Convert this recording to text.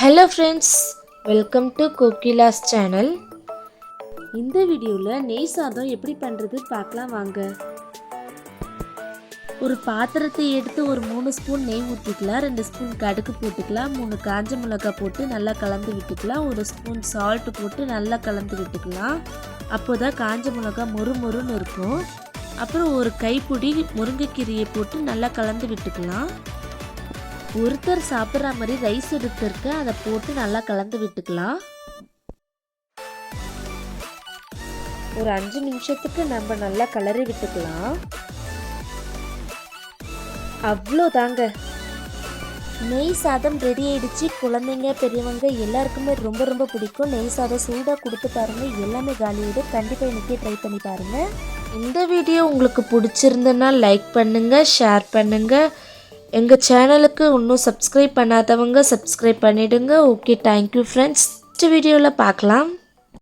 Hello friends, welcome to Kokila's channel. இந்த வீடியோல நெய் சாதம் எப்படி பண்றது பார்க்கலாம் வாங்க. ஒரு பாத்திரத்தை எடுத்து ஒரு 3 ஸ்பூன் நெய் ஊத்திக்கலாம், 2 ஸ்பூன் கடுகு போட்டுக்கலாம், 3 காஞ்ச மிளகாய் போட்டு நல்லா கலந்து விட்டுக்கலாம், 1 ஸ்பூன் சால்ட் போட்டு நல்லா கலந்து விட்டுக்கலாம். அப்போதான் காஞ்ச மிளகாய் மொறுமொறுன்னு இருக்கும். அப்புறம் ஒரு கைப்பிடி முருங்கைக்கீரையை போட்டு நல்லா கலந்து விட்டுக்கலாம். ஒருத்தர் சாப்பிட்ற மாதிரி ரைஸ் எடுத்துருக்கு, அதை போட்டு நல்லா கலந்து விட்டுக்கலாம். ஒரு 5 நிமிஷத்துக்கு நம்ம நல்லா கலரி விட்டுக்கலாம். அவ்வளோதாங்க, நெய் சாதம் ரெடி ஆயிடுச்சு. குழந்தைங்க பெரியவங்க எல்லாருக்குமே ரொம்ப ரொம்ப பிடிக்கும். நெய் சாதம் சூடாக கொடுத்து பாருங்க, எல்லாமே காலியோடு. கண்டிப்பாக இன்னைக்கே ட்ரை பண்ணி பாருங்க. இந்த வீடியோ உங்களுக்கு பிடிச்சிருந்ததுன்னா லைக் பண்ணுங்க, ஷேர் பண்ணுங்க. எங்கள் சேனலுக்கு இன்னும் சப்ஸ்கிரைப் பண்ணாதவங்க சப்ஸ்கிரைப் பண்ணிவிடுங்க. Okay, thank you friends. நெக்ஸ்ட் வீடியோவில் பார்க்கலாம்.